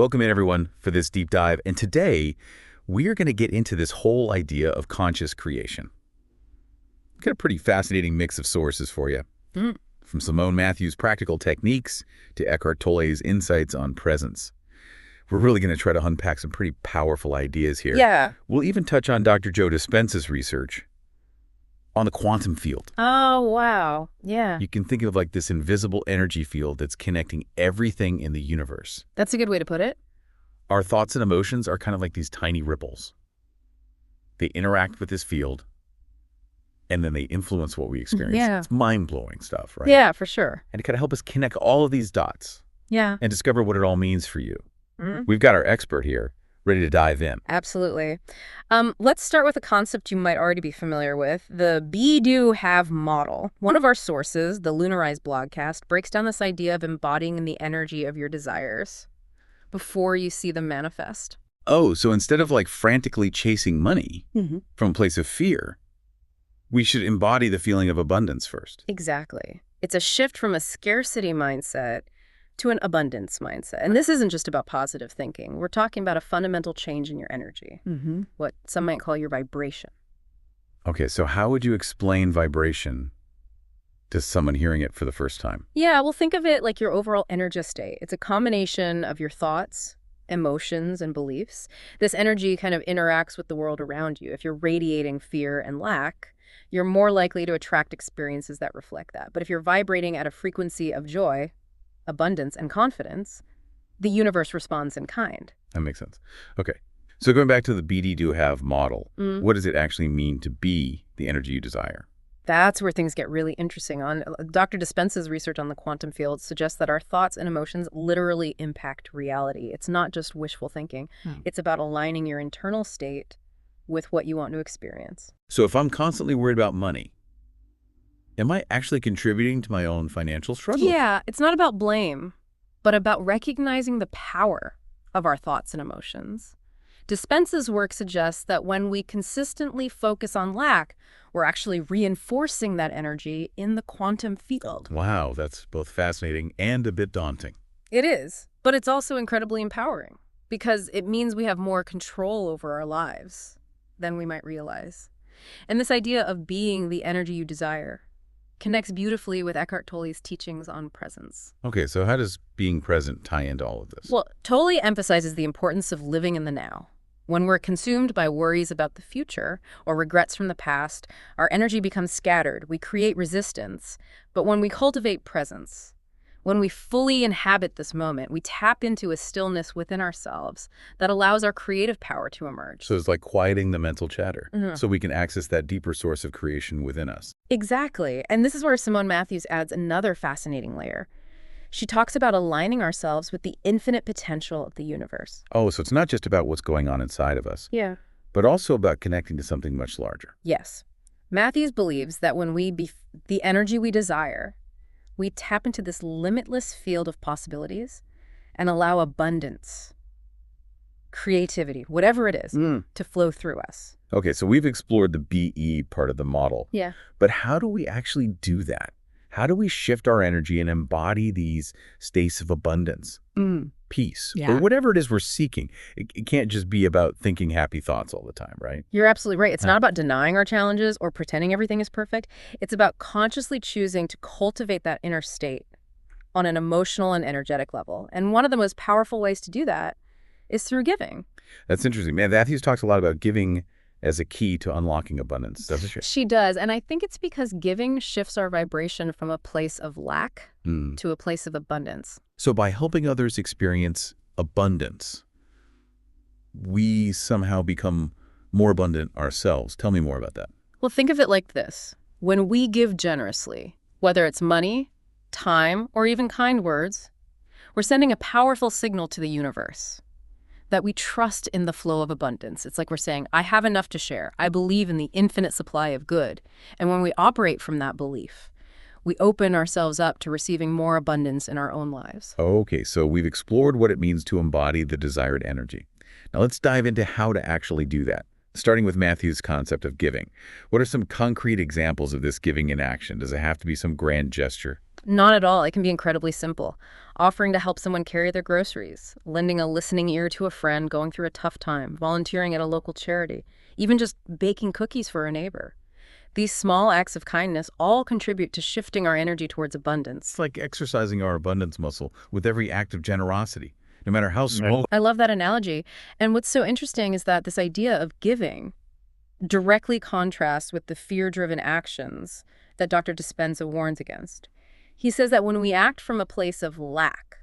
welcome in everyone for this deep dive. And today, we are going to get into this whole idea of conscious creation. Got a pretty fascinating mix of sources for you. From Simone Matthews' practical techniques to Eckhart Tolle's insights on presence. We're really going to try to unpack some pretty powerful ideas here. Yeah. We'll even touch on Dr. Joe Dispenza's research on the quantum field. Oh, wow. Yeah. You can think of like this invisible energy field that's connecting everything in the universe. That's a good way to put it. Our thoughts and emotions are kind of like these tiny ripples. They interact with this field, and then they influence what we experience. Yeah. It's mind-blowing stuff, right? Yeah, for sure. And it kind of help us connect all of these dots Yeah. and discover what it all means for you. Mhm. We've got our expert here, ready to dive in. Absolutely. Let's start with a concept you might already be familiar with, the be, do, have model. One of our sources, the Lunarize blogcast, breaks down this idea of embodying the energy of your desires before you see them manifest. Oh, so instead of like frantically chasing money from a place of fear, we should embody the feeling of abundance first. Exactly. It's a shift from a scarcity mindset to an abundance mindset. And this isn't just about positive thinking. We're talking about a fundamental change in your energy, what some might call your vibration. Okay, so how would you explain vibration to someone hearing it for the first time? Yeah, well, think of it like your overall energy state. It's a combination of your thoughts, emotions, and beliefs. This energy kind of interacts with the world around you. If you're radiating fear and lack, you're more likely to attract experiences that reflect that. But if you're vibrating at a frequency of joy, abundance, and confidence, the universe responds in kind. That makes sense. Okay, so going back to the BD do have model, what does it actually mean to be the energy you desire? That's where things get really interesting. Dr. Dispenza's research on the quantum field suggests that our thoughts and emotions literally impact reality. It's not just wishful thinking. It's about aligning your internal state with what you want to experience. So if I'm constantly worried about money, am I actually contributing to my own financial struggle? Yeah, it's not about blame, but about recognizing the power of our thoughts and emotions. Dispenza's work suggests that when we consistently focus on lack, we're actually reinforcing that energy in the quantum field. Wow, that's both fascinating and a bit daunting. It is, but it's also incredibly empowering because it means we have more control over our lives than we might realize. And this idea of being the energy you desire connects beautifully with Eckhart Tolle's teachings on presence. Okay, so how does being present tie into all of this? Well, Tolle emphasizes the importance of living in the now. When we're consumed by worries about the future or regrets from the past, our energy becomes scattered. We create resistance. But when we cultivate presence, when we fully inhabit this moment, we tap into a stillness within ourselves that allows our creative power to emerge. So it's like quieting the mental chatter so we can access that deeper source of creation within us. Exactly. And this is where Simone Matthews adds another fascinating layer. She talks about aligning ourselves with the infinite potential of the universe. Oh, so it's not just about what's going on inside of us, Yeah. but also about connecting to something much larger. Yes. Matthews believes that when we be the energy we desire, we tap into this limitless field of possibilities and allow abundance, creativity, whatever it is, to flow through us. Okay, so we've explored the BE part of the model. Yeah. But how do we actually do that? How do we shift our energy and embody these states of abundance, peace, or whatever it is we're seeking? It can't just be about thinking happy thoughts all the time, right? You're absolutely right. It's not about denying our challenges or pretending everything is perfect. It's about consciously choosing to cultivate that inner state on an emotional and energetic level. And one of the most powerful ways to do that is through giving. That's interesting. Man, Matthews talks a lot about giving as a key to unlocking abundance, doesn't she? She does. And I think it's because giving shifts our vibration from a place of lack to a place of abundance. So by helping others experience abundance, we somehow become more abundant ourselves. Tell me more about that. Well, think of it like this. When we give generously, whether it's money, time, or even kind words, we're sending a powerful signal to the universe that we trust in the flow of abundance. It's like we're saying, I have enough to share. I believe in the infinite supply of good. And when we operate from that belief, we open ourselves up to receiving more abundance in our own lives. Okay, so we've explored what it means to embody the desired energy. Now let's dive into how to actually do that, starting with Matthew's concept of giving. What are some concrete examples of this giving in action? Does it have to be some grand gesture? Not at all. It can be incredibly simple. Offering to help someone carry their groceries, lending a listening ear to a friend going through a tough time, volunteering at a local charity, even just baking cookies for a neighbor. These small acts of kindness all contribute to shifting our energy towards abundance. It's like exercising our abundance muscle with every act of generosity, no matter how small. I love that analogy. And what's so interesting is that this idea of giving directly contrasts with the fear-driven actions that Dr. Dispenza warns against. He says that when we act from a place of lack,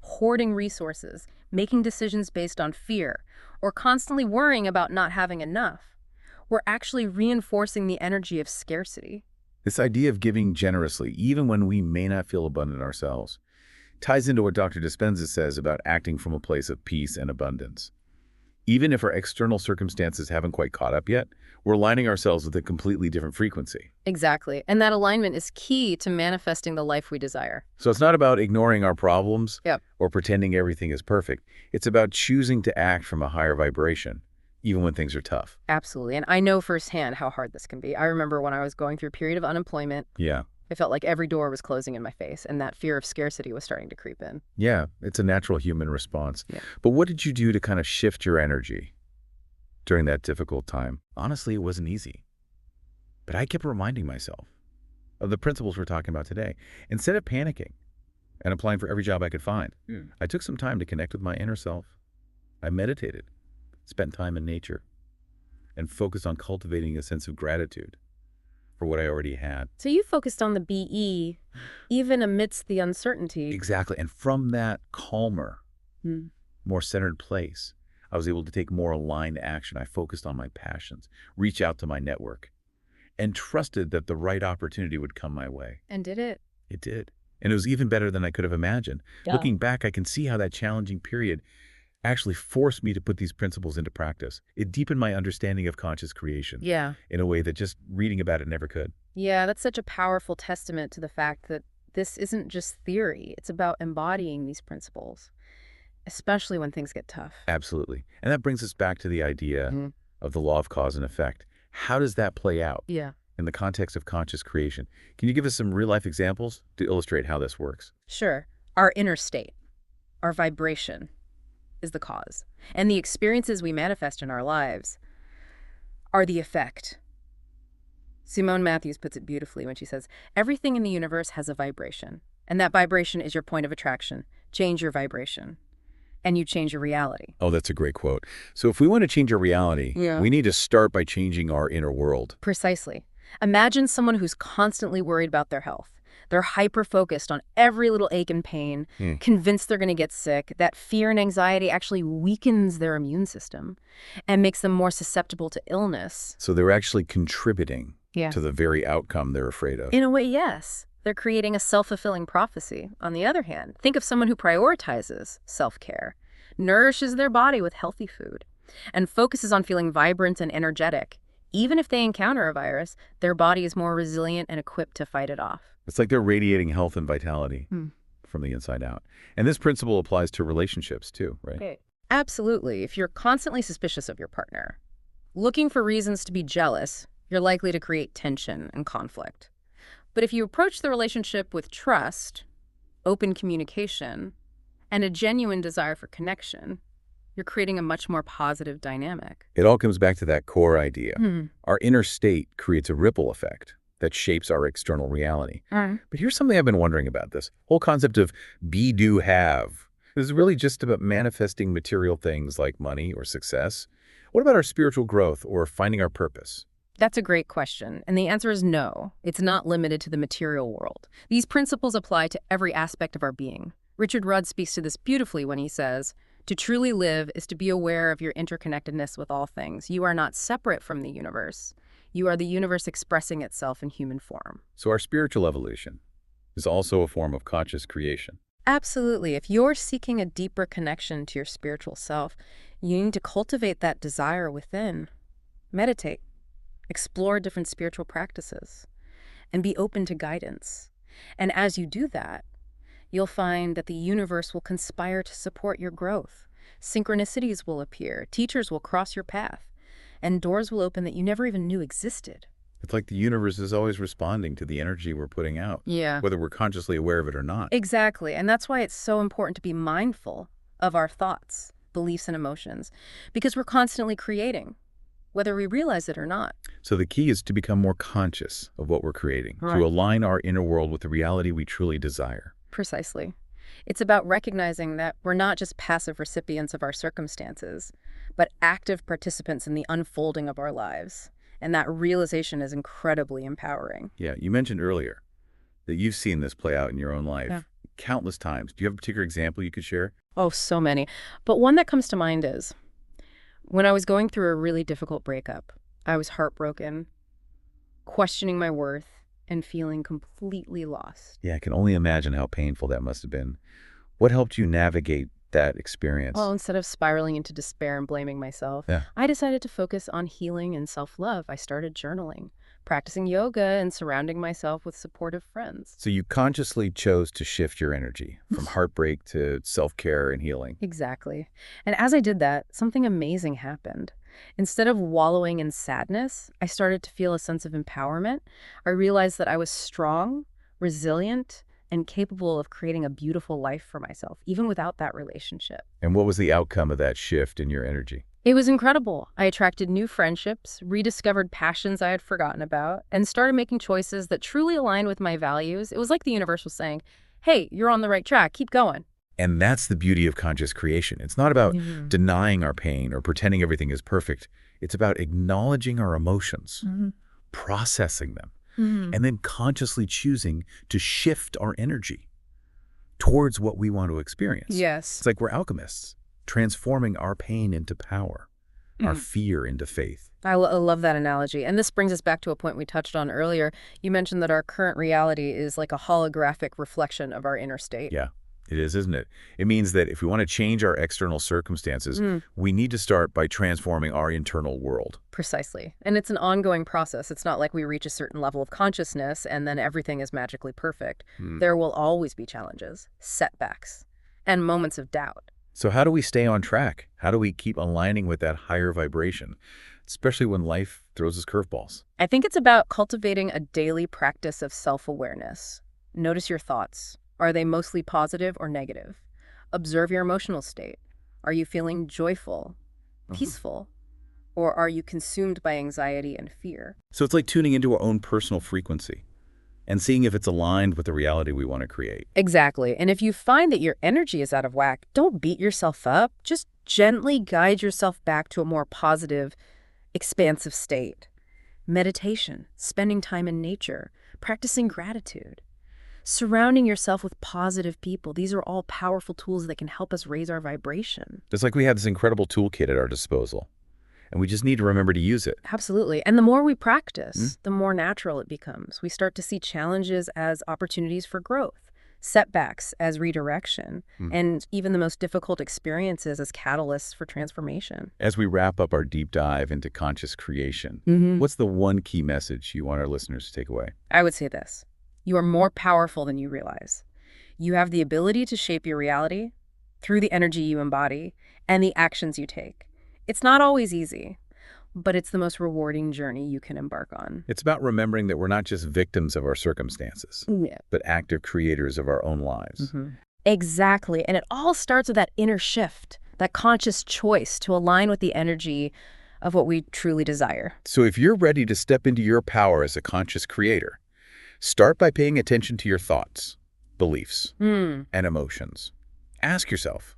hoarding resources, making decisions based on fear, or constantly worrying about not having enough, we're actually reinforcing the energy of scarcity. This idea of giving generously, even when we may not feel abundant ourselves, ties into what Dr. Dispenza says about acting from a place of peace and abundance. Even if our external circumstances haven't quite caught up yet, we're aligning ourselves with a completely different frequency. Exactly. And that alignment is key to manifesting the life we desire. So it's not about ignoring our problems Yep. or pretending everything is perfect. It's about choosing to act from a higher vibration, even when things are tough. Absolutely. And I know firsthand how hard this can be. I remember when I was going through a period of unemployment, Yeah. I felt like every door was closing in my face, and that fear of scarcity was starting to creep in. Yeah, it's a natural human response. Yeah. But what did you do to kind of shift your energy during that difficult time? Honestly, it wasn't easy. But I kept reminding myself of the principles we're talking about today. Instead of panicking and applying for every job I could find, I took some time to connect with my inner self. I meditated, spent time in nature, and focused on cultivating a sense of gratitude for what I already had. So you focused on the BE, even amidst the uncertainty. Exactly. And from that calmer, more centered place, I was able to take more aligned action. I focused on my passions, reach out to my network, and trusted that the right opportunity would come my way. And did it? It did. And it was even better than I could have imagined. Yeah. Looking back, I can see how that challenging period actually forced me to put these principles into practice. It deepened my understanding of conscious creation Yeah. in a way that just reading about it never could. Yeah, that's such a powerful testament to the fact that this isn't just theory. It's about embodying these principles, especially when things get tough. Absolutely. And that brings us back to the idea of the law of cause and effect. How does that play out Yeah. in the context of conscious creation? Can you give us some real-life examples to illustrate how this works? Sure. Our inner state, our vibration, is the cause. And the experiences we manifest in our lives are the effect. Simone Matthews puts it beautifully when she says, everything in the universe has a vibration, and that vibration is your point of attraction. Change your vibration, and you change your reality. Oh, that's a great quote. So if we want to change our reality, we need to start by changing our inner world. Precisely. Imagine someone who's constantly worried about their health. They're hyper-focused on every little ache and pain, convinced they're going to get sick. That fear and anxiety actually weakens their immune system and makes them more susceptible to illness. So they're actually contributing Yeah. to the very outcome they're afraid of. In a way, yes. They're creating a self-fulfilling prophecy. On the other hand, think of someone who prioritizes self-care, nourishes their body with healthy food, and focuses on feeling vibrant and energetic. Even if they encounter a virus, their body is more resilient and equipped to fight it off. It's like they're radiating health and vitality from the inside out. And this principle applies to relationships too, right? Okay. Absolutely. If you're constantly suspicious of your partner, looking for reasons to be jealous, you're likely to create tension and conflict. But if you approach the relationship with trust, open communication, and a genuine desire for connection, you're creating a much more positive dynamic. It all comes back to that core idea. Our inner state creates a ripple effect that shapes our external reality. But here's something I've been wondering about this whole concept of be, do, have. This is really just about manifesting material things like money or success. What about our spiritual growth or finding our purpose? That's a great question, and the answer is no. It's not limited to the material world. These principles apply to every aspect of our being. Richard Rudd speaks to this beautifully when he says, to truly live is to be aware of your interconnectedness with all things. You are not separate from the universe. You are the universe expressing itself in human form. So our spiritual evolution is also a form of conscious creation. Absolutely. If you're seeking a deeper connection to your spiritual self, you need to cultivate that desire within. Meditate. Explore different spiritual practices. And be open to guidance. And as you do that, you'll find that the universe will conspire to support your growth. Synchronicities will appear. Teachers will cross your path. And doors will open that you never even knew existed. It's like the universe is always responding to the energy we're putting out, Yeah. whether we're consciously aware of it or not. Exactly. And that's why it's so important to be mindful of our thoughts, beliefs, and emotions, because we're constantly creating, whether we realize it or not. So the key is to become more conscious of what we're creating, Right. to align our inner world with the reality we truly desire. Precisely. It's about recognizing that we're not just passive recipients of our circumstances, but active participants in the unfolding of our lives. And that realization is incredibly empowering. Yeah, you mentioned earlier that you've seen this play out in your own life Yeah. countless times. Do you have a particular example you could share? Oh, so many. But one that comes to mind is when I was going through a really difficult breakup. I was heartbroken, questioning my worth, and feeling completely lost. Yeah, I can only imagine how painful that must have been. What helped you navigate that experience? Well, instead of spiraling into despair and blaming myself, Yeah. I decided to focus on healing and self-love. I started journaling, practicing yoga, and surrounding myself with supportive friends. So you consciously chose to shift your energy from heartbreak to self-care and healing. Exactly. And as I did that, something amazing happened. Instead of wallowing in sadness, I started to feel a sense of empowerment. I realized that I was strong, resilient, and capable of creating a beautiful life for myself, even without that relationship. And what was the outcome of that shift in your energy? It was incredible. I attracted new friendships, rediscovered passions I had forgotten about, and started making choices that truly aligned with my values. It was like the universe was saying, hey, you're on the right track, keep going. And that's the beauty of conscious creation. It's not about denying our pain or pretending everything is perfect. It's about acknowledging our emotions, processing them, and then consciously choosing to shift our energy towards what we want to experience. Yes. It's like we're alchemists, transforming our pain into power, our fear into faith. I love that analogy. And this brings us back to a point we touched on earlier. You mentioned that our current reality is like a holographic reflection of our inner state. Yeah, it is, isn't it? It means that if we want to change our external circumstances, we need to start by transforming our internal world. Precisely. And it's an ongoing process. It's not like we reach a certain level of consciousness and then everything is magically perfect. There will always be challenges, setbacks, and moments of doubt. So how do we stay on track? How do we keep aligning with that higher vibration, especially when life throws us curveballs? I think it's about cultivating a daily practice of self-awareness. Notice your thoughts. Are they mostly positive or negative? Observe your emotional state. Are you feeling joyful, peaceful, or are you consumed by anxiety and fear? So it's like tuning into our own personal frequency and seeing if it's aligned with the reality we want to create. Exactly. And if you find that your energy is out of whack, don't beat yourself up. Just gently guide yourself back to a more positive, expansive state. Meditation, spending time in nature, practicing gratitude, surrounding yourself with positive people. These are all powerful tools that can help us raise our vibration. It's like we have this incredible toolkit at our disposal, and we just need to remember to use it. Absolutely. And the more we practice, the more natural it becomes. We start to see challenges as opportunities for growth, setbacks as redirection, and even the most difficult experiences as catalysts for transformation. As we wrap up our deep dive into conscious creation, what's the one key message you want our listeners to take away? I would say this. You are more powerful than you realize. You have the ability to shape your reality through the energy you embody and the actions you take. It's not always easy, but it's the most rewarding journey you can embark on. It's about remembering that we're not just victims of our circumstances, but active creators of our own lives. Exactly. And it all starts with that inner shift, that conscious choice to align with the energy of what we truly desire. So if you're ready to step into your power as a conscious creator, start by paying attention to your thoughts, beliefs, and emotions. Ask yourself,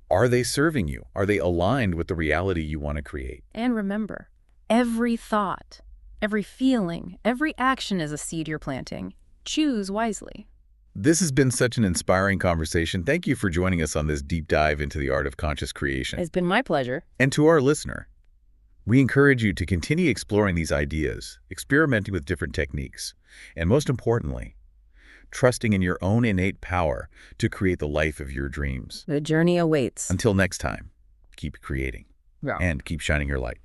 are they serving you? Are they aligned with the reality you want to create? And remember, every thought, every feeling, every action is a seed you're planting. Choose wisely. This has been such an inspiring conversation. Thank you for joining us on this deep dive into the art of conscious creation. It's been my pleasure. And to our listener, we encourage you to continue exploring these ideas, experimenting with different techniques, and most importantly, trusting in your own innate power to create the life of your dreams. The journey awaits. Until next time, keep creating and keep shining your light.